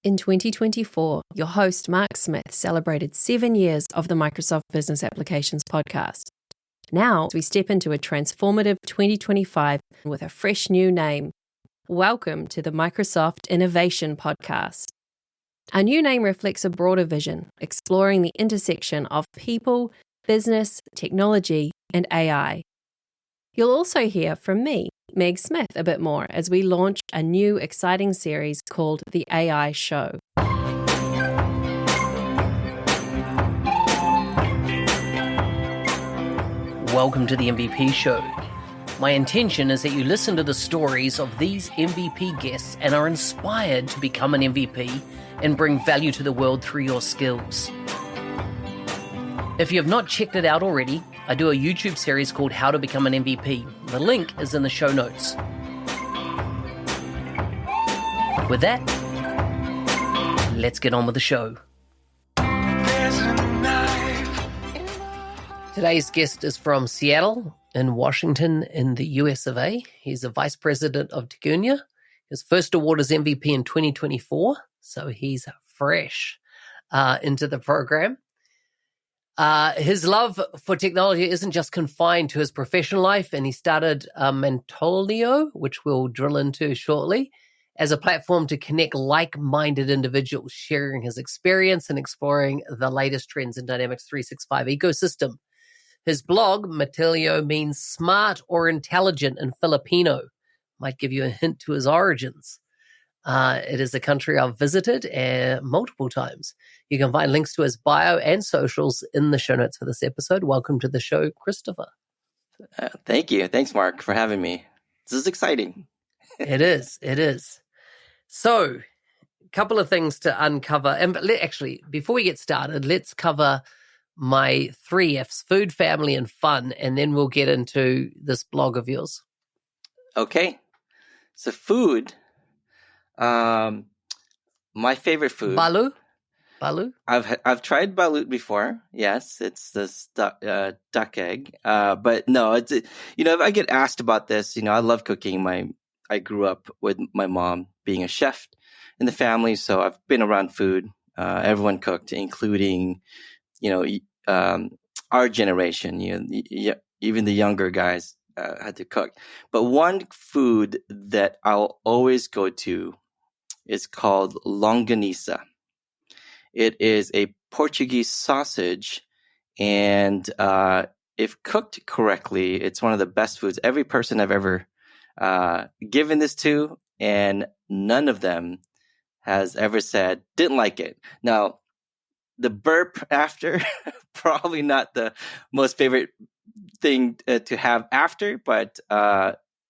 In 2024, your host, Mark Smith, celebrated 7 years of the Microsoft Business Applications podcast. Now, we step into a transformative 2025 with a fresh new name. Welcome to the Microsoft Innovation Podcast. Our new name reflects a broader vision, exploring the intersection of people, business, technology, and AI. You'll also hear from me, Meg Smith, a bit more as we launch a new exciting series called The AI Show. Welcome to the MVP Show. My intention is that you listen to the stories of these MVP guests and are inspired to become an MVP and bring value to the world through your skills. If you have not checked it out already, I do a YouTube series called How to Become an MVP. The link is in the show notes. With that, let's get on with the show. Today's guest is from Seattle in Washington in the US of A. He's a vice president of Tiguna. His first award is MVP in 2024, so he's fresh into the program. His love for technology isn't just confined to his professional life, and he started Matalino, which we'll drill into shortly, as a platform to connect like-minded individuals, sharing his experience and exploring the latest trends in Dynamics 365 ecosystem. His blog, Matalino, means smart or intelligent in Filipino. Might give you a hint to his origins. It is a country I've visited multiple times. You can find links to his bio and socials in the show notes for this episode. Welcome to the show, Kristoffer. Thank you. Thanks, Mark, for having me. This is exciting. It is. So, a couple of things to uncover. And actually, before we get started, let's cover my 3 Fs, food, family, and fun, and then we'll get into this blog of yours. Okay. So food... my favorite food. Balut? I've tried balut before. Yes, it's this duck egg. But no, it's if I get asked about this, I love cooking. I grew up with my mom being a chef in the family, so I've been around food. Everyone cooked, including our generation. Even the younger guys had to cook. But one food that I'll always go to is called longanisa. It is a Portuguese sausage, and if cooked correctly, it's one of the best foods. Every person I've ever given this to, and none of them has ever said didn't like it. Now, the burp after, probably not the most favorite thing to have after, but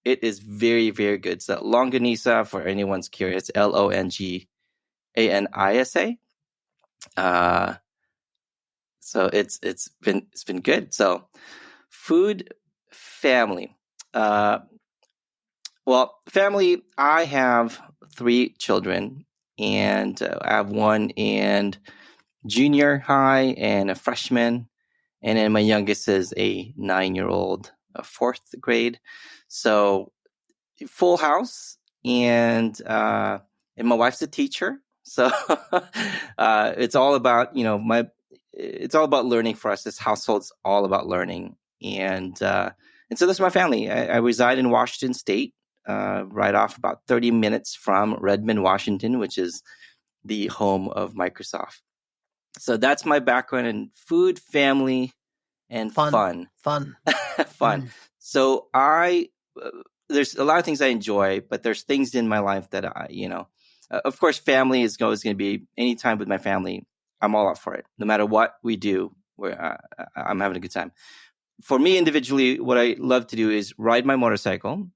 it is very, very good. So longanisa, for anyone's curious, Longanisa. So it's been good. So food, family. Family. I have 3 children, and I have one in junior high and a freshman, and then my youngest is a 9-year-old, a 4th grade. So full house, and my wife's a teacher. So it's all about it's all about learning for us. This household's all about learning, and so this is my family. I reside in Washington State, right off about 30 minutes from Redmond, Washington, which is the home of Microsoft. So that's my background in food, family, and fun. Fun. So there's a lot of things I enjoy, but there's things in my life that of course, family is always going to be, anytime with my family, I'm all up for it. No matter what we do, I'm having a good time. For me individually, what I love to do is ride my motorcycle.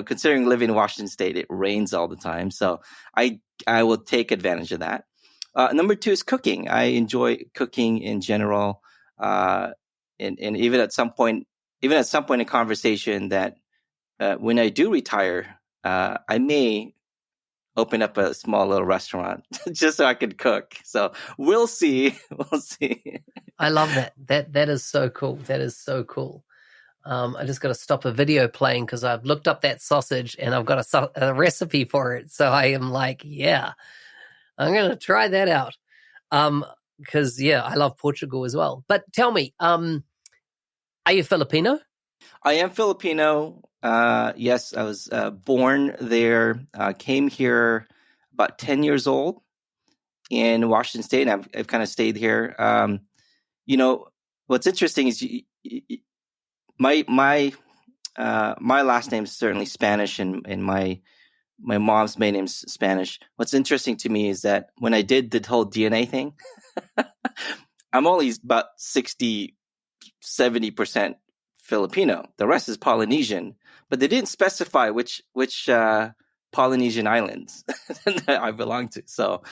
Considering living in Washington State, it rains all the time. So I will take advantage of that. Number 2 is cooking. I enjoy cooking in general. And even at some point in conversation that when I do retire, I may open up a small little restaurant just so I could cook. So we'll see. I love that. That is so cool. I just got to stop a video playing because I've looked up that sausage and I've got a recipe for it. So I am like, yeah. I'm going to try that out. Because I love Portugal as well. But tell me, are you Filipino? I am Filipino. Yes, I was born there. Came here about 10 years old in Washington State. And I've kind of stayed here. What's interesting is my last name is certainly Spanish, and my mom's maiden name's Spanish. What's interesting to me is that when I did the whole DNA thing, I'm only about 60-70% Filipino. The rest is Polynesian, but they didn't specify which Polynesian islands that I belong to. So,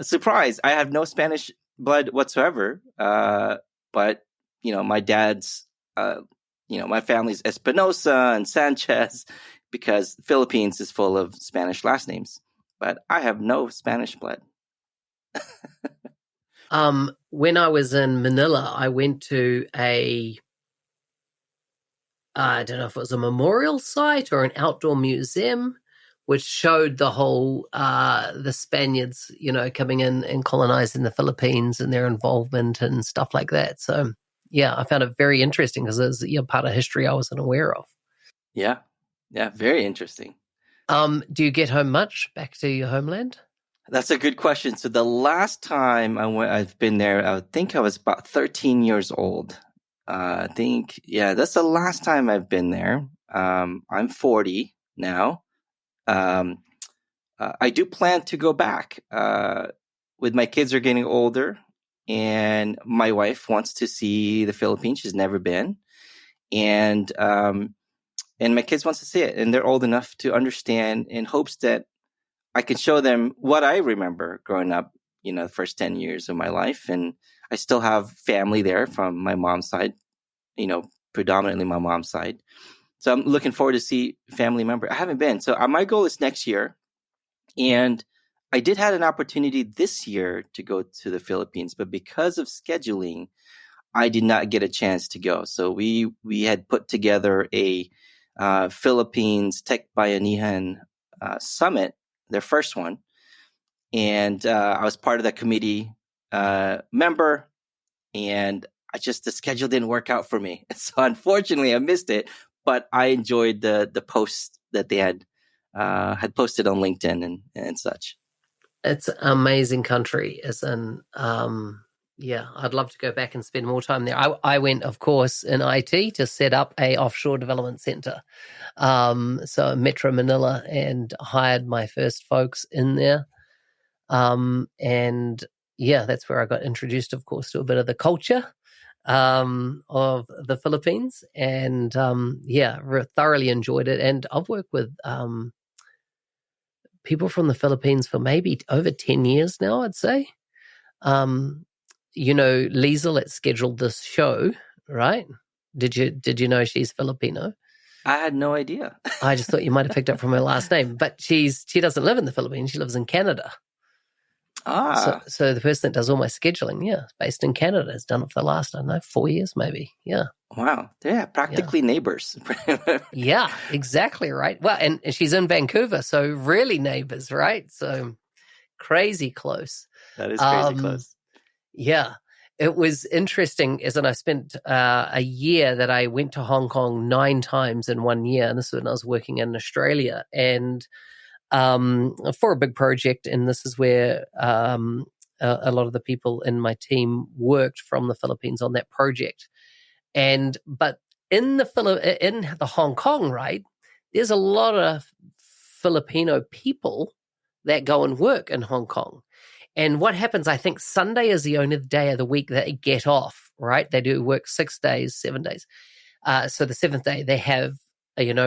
surprise! I have no Spanish blood whatsoever. But my dad's, my family's Espinosa and Sanchez, because Philippines is full of Spanish last names. But I have no Spanish blood. When I was in Manila, I went to I don't know if it was a memorial site or an outdoor museum, which showed the whole, the Spaniards, coming in and colonizing the Philippines and their involvement and stuff like that. So, I found it very interesting because it's part of history I wasn't aware of. Yeah, very interesting. Do you get home much, back to your homeland? That's a good question. So the last time I've been there, I think I was about 13 years old. I think, that's the last time I've been there. I'm 40 now. I do plan to go back. With my kids are getting older, and my wife wants to see the Philippines. She's never been, and my kids wants to see it, and they're old enough to understand. In hopes that I can show them what I remember growing up, the first 10 years of my life. And I still have family there from my mom's side, predominantly my mom's side. So I'm looking forward to see family member. I haven't been. So my goal is next year. And I did have an opportunity this year to go to the Philippines, but because of scheduling, I did not get a chance to go. So we had put together a Philippines Tech Bayanihan Summit, their first one. And I was part of that committee member, and the schedule didn't work out for me. So unfortunately I missed it, but I enjoyed the posts that they had posted on LinkedIn and such. It's an amazing country. I'd love to go back and spend more time there. I went, of course, in IT to set up a offshore development center. So Metro Manila, and hired my first folks in there. That's where I got introduced, of course, to a bit of the culture of the Philippines, and thoroughly enjoyed it. And I've worked with people from the Philippines for maybe over 10 years now, I'd say. Liesl, that scheduled this show, right? Did you know she's Filipino? I had no idea. I just thought you might have picked up from her last name, but she doesn't live in the Philippines. She lives in Canada. So the person that does all my scheduling, is based in Canada. Has done it for the last, 4 years maybe. Yeah. Wow. Yeah, practically neighbors. Yeah, exactly right. Well, and she's in Vancouver, so really neighbors, right? So crazy close. That is crazy close. Yeah. It was interesting, I spent a year that I went to Hong Kong 9 times in 1 year, and this was when I was working in Australia, and for a big project, and this is where a lot of the people in my team worked from the Philippines on that project. But in the Hong Kong, right, there's a lot of Filipino people that go and work in Hong Kong. And what happens, I think Sunday is the only day of the week that they get off, right? They do work 6 days, 7 days. So the 7th day they have,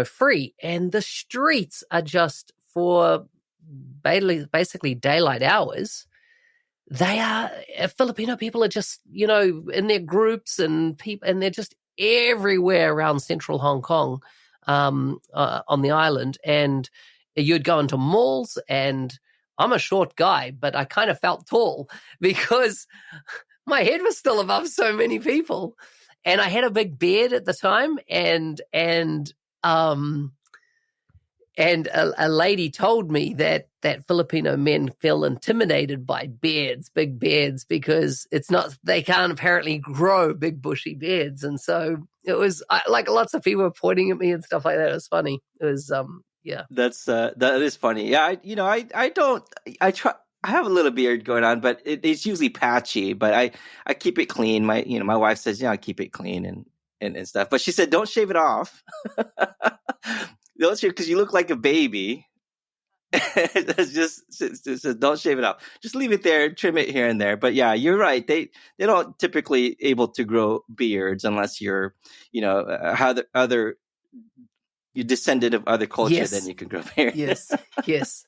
free. And the streets are just, for basically daylight hours, they are, Filipino people are just, in their groups and they're just everywhere around central Hong Kong, on the island. And you'd go into malls, and I'm a short guy, but I kind of felt tall because my head was still above so many people. And I had a big beard at the time, and And a lady told me that Filipino men feel intimidated by beards, big beards, because they can't apparently grow big bushy beards. And so it was like lots of people were pointing at me and stuff like that. It was funny. It was, yeah. That is funny. Yeah, I try. I have a little beard going on, but it's usually patchy. But I keep it clean. My wife says, I keep it clean and stuff. But she said, don't shave it off. Don't shave because you look like a baby. It's just don't shave it off. Just leave it there, trim it here and there. But yeah, you're right. They don't typically able to grow beards unless you're, you're descendant of other culture. Yes. Then you can grow beard. Yes.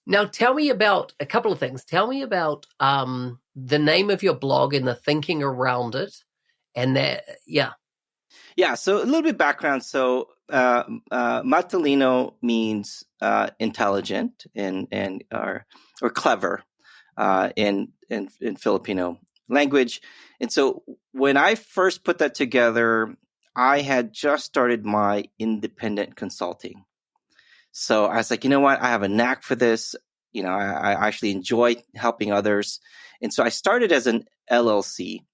Now, tell me about a couple of things. Tell me about the name of your blog and the thinking around it, and that, yeah. Yeah, so a little bit background. So Matalino means intelligent and or clever in Filipino language. And so when I first put that together, I had just started my independent consulting. So I was like, you know what? I have a knack for this. I actually enjoy helping others. And so I started as an LLC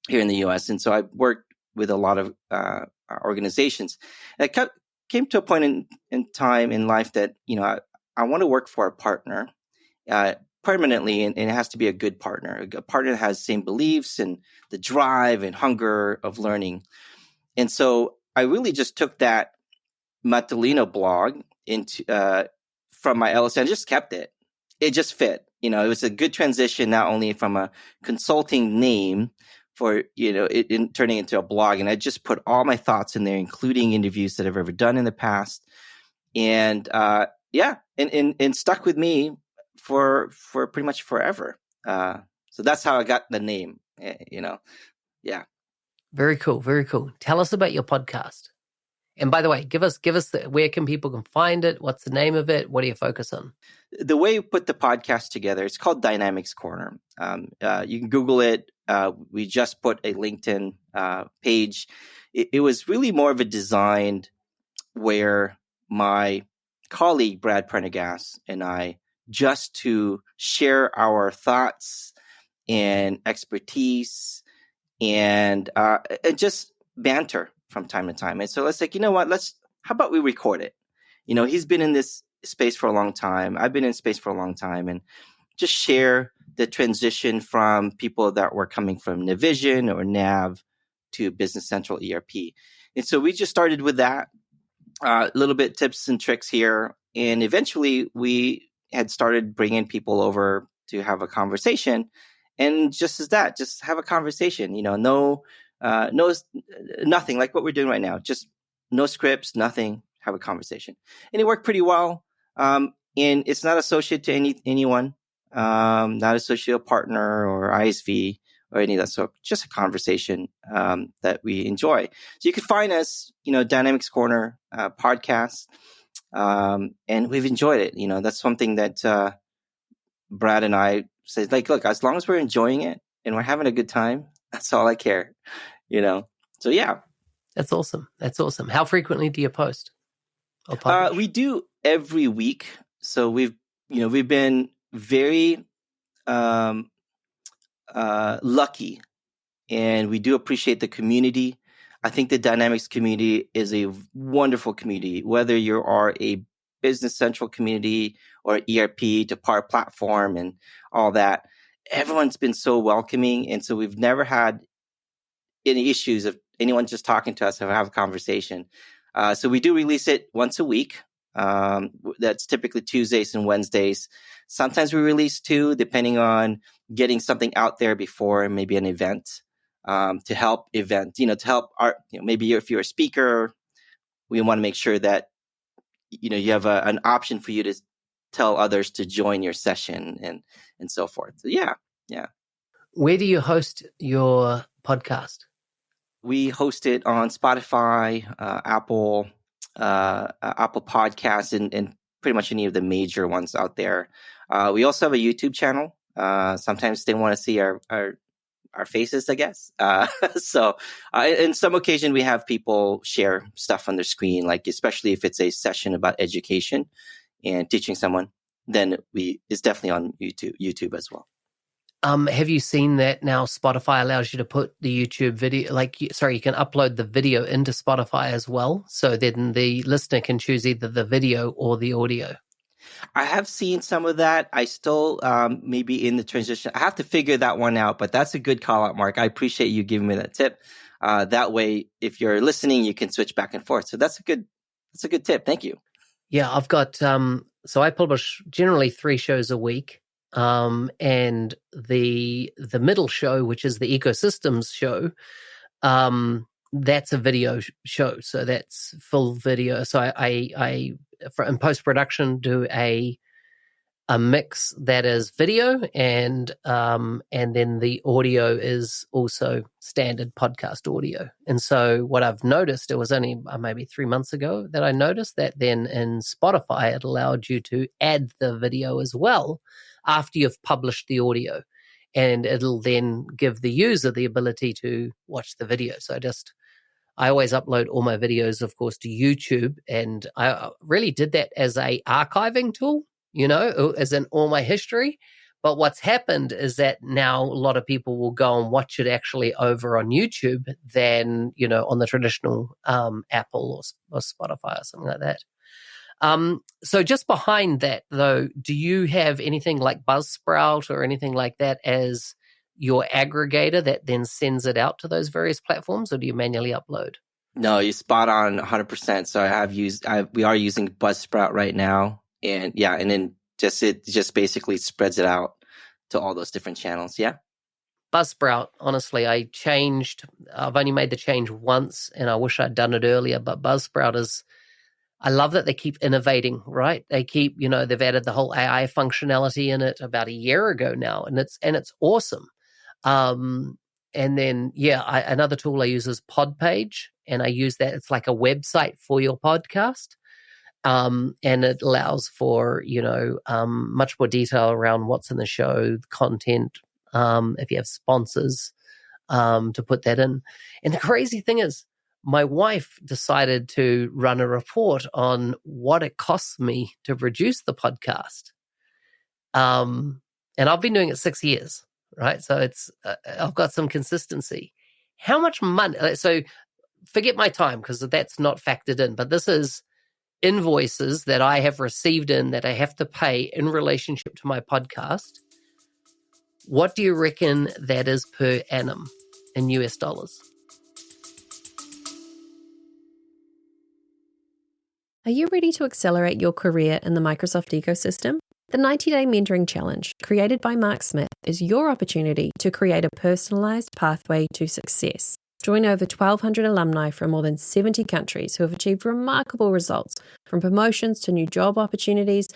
here in the U.S. And so I worked with a lot of organizations. And I came to a point in time in life that, I want to work for a partner permanently, and it has to be a good partner, a partner that has the same beliefs and the drive and hunger of learning. And so I really just took that Matalino blog into from my LLC and just kept it. It just fit. It was a good transition, not only from a consulting name for, it in turning into a blog. And I just put all my thoughts in there, including interviews that I've ever done in the past. And and stuck with me for pretty much forever. So that's how I got the name, Yeah. Very cool. Very cool. Tell us about your podcast. And by the way, give us where can people find it? What's the name of it? What do you focus on? The way we put the podcast together, it's called Dynamics Corner. You can Google it. We just put a LinkedIn page. It was really more of a design where my colleague, Brad Prendergast, and I, just to share our thoughts and expertise and just banter from time to time. And so let's like, how about we record it? He's been in this space for a long time. I've been in space for a long time, and just share the transition from people that were coming from Navision or Nav to Business Central ERP. And so we just started with that, a little bit tips and tricks here. And eventually we had started bringing people over to have a conversation. And just have a conversation, nothing like what we're doing right now, just no scripts, nothing, have a conversation. And it worked pretty well. And it's not associated to anyone, not associated with a partner or ISV or any of that. So just a conversation that we enjoy. So you can find us, Dynamics Corner podcast. And we've enjoyed it. That's something that Brad and I say, like, look, as long as we're enjoying it and we're having a good time, that's all I care, So, yeah. That's awesome. How frequently do you post? We do every week. So we've been very lucky, and we do appreciate the community. I think the Dynamics community is a wonderful community, whether you are a Business Central community or ERP to Power Platform and all that. Everyone's been so welcoming. And so we've never had any issues of anyone just talking to us or have a conversation. So we do release it once a week. That's typically Tuesdays and Wednesdays. Sometimes we release 2, depending on getting something out there before maybe an event, to help maybe if you're a speaker, we want to make sure that, you have an option for you to tell others to join your session and so forth. So yeah. Where do you host your podcast? We host it on Spotify, Apple Podcasts, and pretty much any of the major ones out there. We also have a YouTube channel. Sometimes they want to see our our faces, I guess. So in some occasion, we have people share stuff on their screen, like especially if it's a session about education and teaching someone, then it's definitely on YouTube as well. Have you seen that now Spotify allows you to put the YouTube video, you can upload the video into Spotify as well, so then the listener can choose either the video or the audio? I have seen some of that. I still maybe in the transition. I have to figure that one out, but that's a good call out, Mark. I appreciate you giving me that tip. That way, if you're listening, you can switch back and forth. So that's a good tip. Thank you. Yeah, I've got, so I publish generally 3 shows a week. And the middle show, which is the ecosystems show, that's a video show. So that's full video. So I in post-production do a mix that is video, and then the audio is also standard podcast audio. And so what I've noticed, it was only maybe 3 months ago that I noticed that then in Spotify, it allowed you to add the video as well after you've published the audio, and it'll then give the user the ability to watch the video. So I always upload all my videos, of course, to YouTube, and I really did that as a archiving tool, as in all my history. But what's happened is that now a lot of people will go and watch it actually over on YouTube than, on the traditional Apple or Spotify or something like that. So just behind that, though, do you have anything like Buzzsprout or anything like that as your aggregator that then sends it out to those various platforms, or do you manually upload? No, you're spot on 100%. So we are using Buzzsprout right now, and then it just basically spreads it out to all those different channels. Yeah. Buzzsprout, honestly, I've only made the change once, and I wish I'd done it earlier, but Buzzsprout I love that they keep innovating, right? They keep, they've added the whole AI functionality in it about a year ago now, and it's awesome. And then, another tool I use is Podpage, and I use that. It's like a website for your podcast. And it allows for, much more detail around what's in the show, content, if you have sponsors, to put that in. And the crazy thing is, my wife decided to run a report on what it costs me to produce the podcast. And I've been doing it 6 years, right? So I've got some consistency. How much money? So forget my time, because that's not factored in, but this is invoices that I have received that I have to pay in relationship to my podcast. What do you reckon that is per annum in US dollars? Are you ready to accelerate your career in the Microsoft ecosystem? The 90-Day Mentoring Challenge, created by Mark Smith, is your opportunity to create a personalized pathway to success. Join over 1,200 alumni from more than 70 countries who have achieved remarkable results, from promotions to new job opportunities.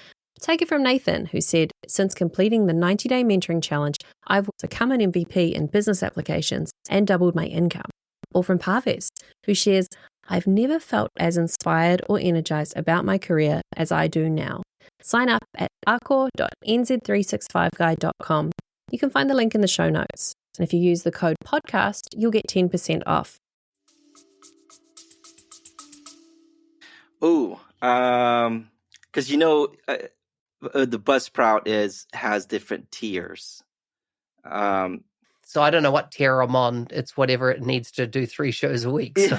Take it from Nathan, who said, "Since completing the 90-Day Mentoring Challenge, I've become an MVP in business applications and doubled my income." Or from Parvez, who shares, "I've never felt as inspired or energized about my career as I do now." Sign up at arcor.nz365guide.com. You can find the link in the show notes. And if you use the code podcast, you'll get 10% off. Oh, because the Buzzsprout has different tiers. So I don't know what tier I'm on. It's whatever it needs to do 3 shows a week. So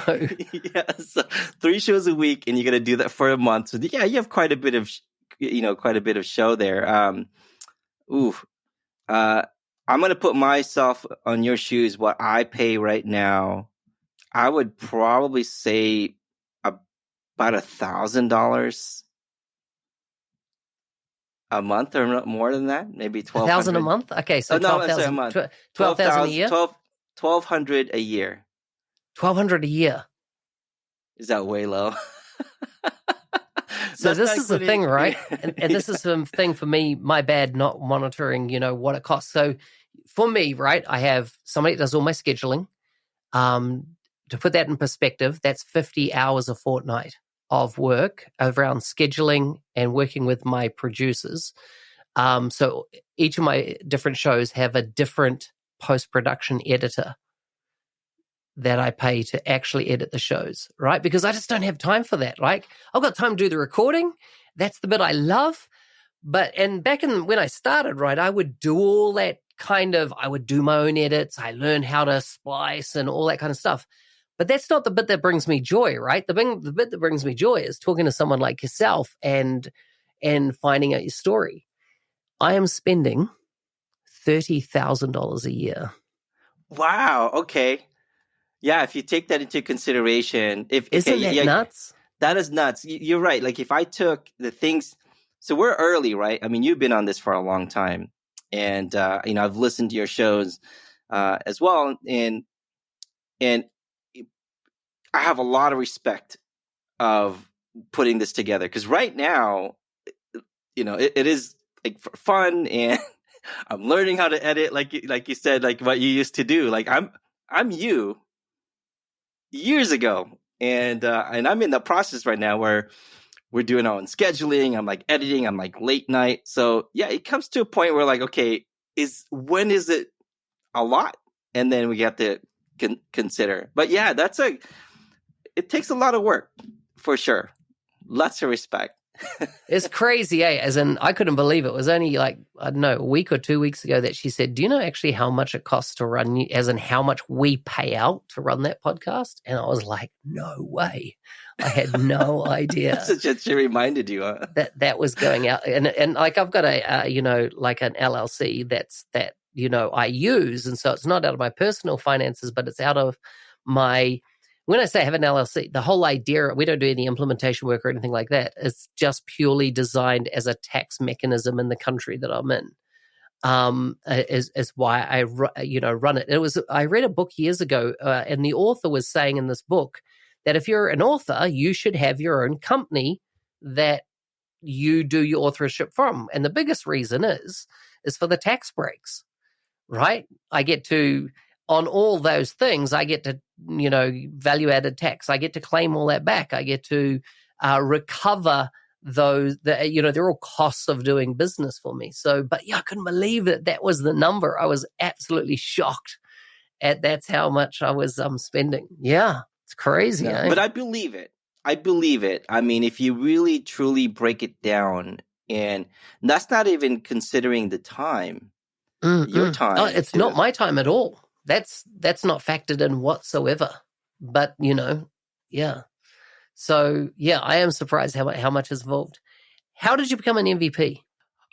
so 3 shows a week, and you're gonna do that for a month. So you have quite a bit of show there. I'm gonna put myself on your shoes. What I pay right now, I would probably say about $1,000 a month, or more than that, maybe 1,000 a month. Okay, so 12,000 a month. 12,000 a year. 1,200 a year. 1,200 a year. Is that way low? So this is the thing, right? And this is the thing for me. My bad, not monitoring, what it costs. So for me, right, I have somebody that does all my scheduling. To put that in perspective, that's 50 hours a fortnight of work around scheduling and working with my producers. So each of my different shows have a different post-production editor that I pay to actually edit the shows, right? Because I just don't have time for that. Like, I've got time to do the recording. That's the bit I love. And back when I started, right, I would do all that I would do my own edits. I learned how to splice and all that kind of stuff. But that's not the bit that brings me joy, right? The bit that brings me joy is talking to someone like yourself and finding out your story. I am spending $30,000 a year. Wow. Okay. Yeah. If you take that into consideration, Isn't that nuts? That is nuts. You're right. Like if I took the things, so we're early, right? I mean, you've been on this for a long time, and I've listened to your shows as well, and I have a lot of respect of putting this together because right now, it is like for fun, and I'm learning how to edit, like you said, like what you used to do. Like I'm you years ago, and I'm in the process right now where we're doing our own scheduling. I'm like editing. I'm like late night. So yeah, it comes to a point where like, okay, when is it a lot? And then we have to consider. But yeah, it takes a lot of work for sure. Lots of respect. It's crazy, eh? As in, I couldn't believe it. It was only like, I don't know, a week or 2 weeks ago that she said, do you know actually how much it costs to run, as in how much we pay out to run that podcast? And I was like, no way. I had no idea. She reminded you, huh? That was going out. And like I've got like an LLC that I use. And so it's not out of my personal finances, but it's out of when I say I have an LLC, the whole idea, we don't do any implementation work or anything like that. It's just purely designed as a tax mechanism in the country that I'm in. Is why I run it. I read a book years ago, and the author was saying in this book that if you're an author, you should have your own company that you do your authorship from. And the biggest reason is for the tax breaks, right? I get to, on all those things, I get to, value added tax. I get to claim all that back. I get to recover those, they're all costs of doing business for me. So, but yeah, I couldn't believe that was the number. I was absolutely shocked that's how much I was spending. Yeah, it's crazy. No, eh? But I believe it. I mean, if you really truly break it down, and that's not even considering the time, your time. Oh, it's not my time at all. That's not factored in whatsoever. But yeah. So yeah, I am surprised how much is involved. How did you become an MVP?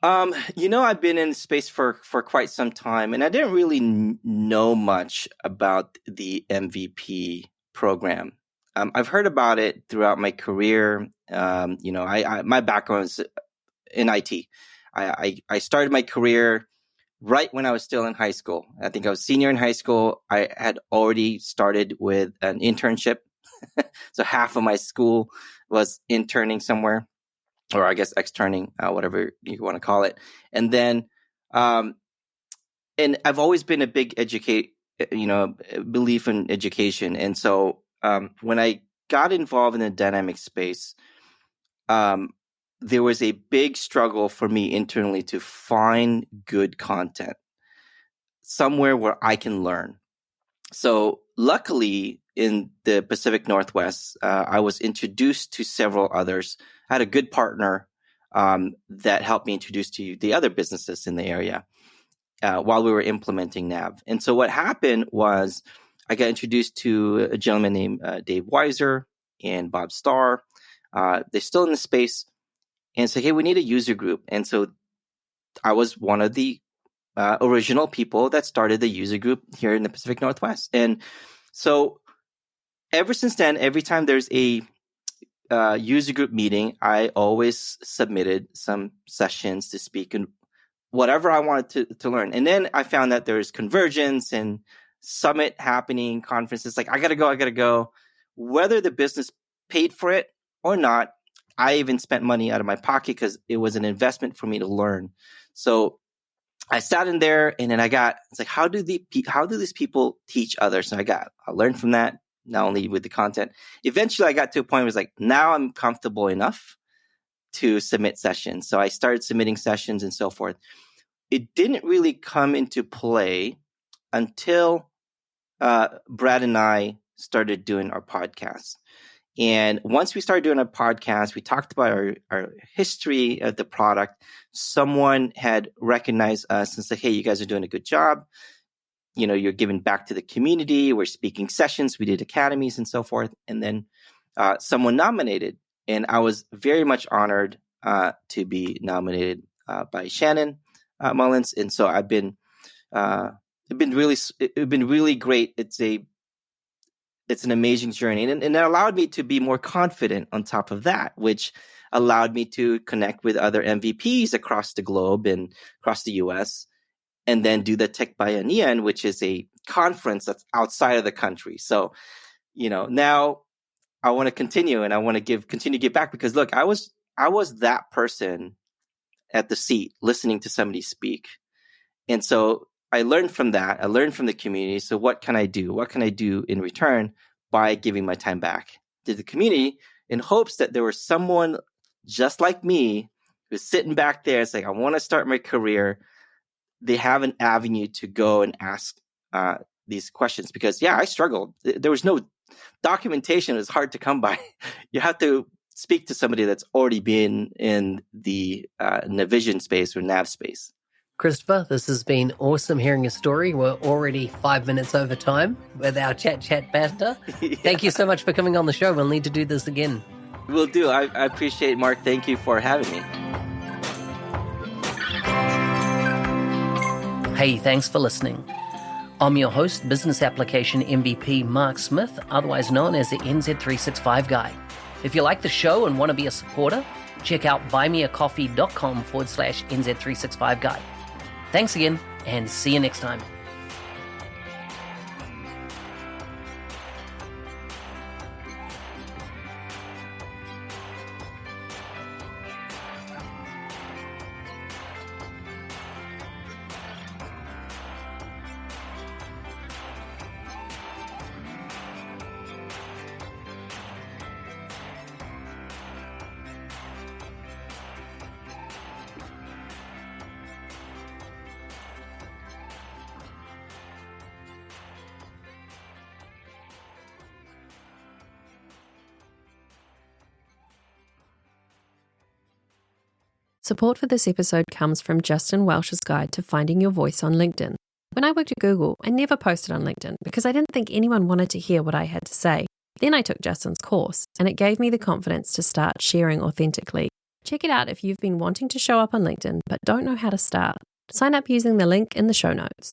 I've been in space for quite some time, and I didn't really know much about the MVP program. I've heard about it throughout my career. My background is in IT. I started my career right when I was still in high school. I think I was senior in high school. I had already started with an internship. So half of my school was interning somewhere, or I guess externing, whatever you want to call it. And then, and I've always been a big belief in education. And so when I got involved in the dynamic space, there was a big struggle for me internally to find good content somewhere where I can learn. So luckily in the Pacific Northwest, I was introduced to several others. I had a good partner that helped me introduce to the other businesses in the area while we were implementing NAV. And so what happened was I got introduced to a gentleman named Dave Weiser and Bob Starr. They're still in the space, and said, hey, we need a user group. And so I was one of the original people that started the user group here in the Pacific Northwest. And so ever since then, every time there's a user group meeting, I always submitted some sessions to speak and whatever I wanted to learn. And then I found that there's convergence and summit happening, conferences. Like, I got to go. Whether the business paid for it or not, I even spent money out of my pocket because it was an investment for me to learn. So I sat in there, and then it's like, how do these people teach others? So I learned from that, not only with the content. Eventually I got to a point where it's like, now I'm comfortable enough to submit sessions. So I started submitting sessions and so forth. It didn't really come into play until Brad and I started doing our podcast. And once we started doing a podcast, we talked about our history of the product. Someone had recognized us and said, hey, you guys are doing a good job. You're giving back to the community. We're speaking sessions. We did academies and so forth. And then someone nominated. And I was very much honored to be nominated by Shannon Mullins. And so it's been really great. It's an amazing journey. And it allowed me to be more confident on top of that, which allowed me to connect with other MVPs across the globe and across the US, and then do the Tech Bayanihan, which is a conference that's outside of the country. So, now I want to continue, and I want to continue to give back, because look, I was that person at the seat listening to somebody speak. And so I learned from that. I learned from the community. So what can I do? What can I do in return by giving my time back to the community, in hopes that there was someone just like me who's sitting back there and saying, I want to start my career. They have an avenue to go and ask these questions, because I struggled. There was no documentation. It was hard to come by. You have to speak to somebody that's already been in the Navision space or Nav space. Kristoffer, this has been awesome hearing your story. We're already 5 minutes over time with our chat banter. Yeah. Thank you so much for coming on the show. We'll need to do this again. Will do. I appreciate it, Mark. Thank you for having me. Hey, thanks for listening. I'm your host, Business Application MVP Mark Smith, otherwise known as the NZ365 Guy. If you like the show and want to be a supporter, check out buymeacoffee.com/NZ365 Guy. Thanks again, and see you next time. Support for this episode comes from Justin Welsh's guide to finding your voice on LinkedIn. When I worked at Google, I never posted on LinkedIn because I didn't think anyone wanted to hear what I had to say. Then I took Justin's course, and it gave me the confidence to start sharing authentically. Check it out if you've been wanting to show up on LinkedIn but don't know how to start. Sign up using the link in the show notes.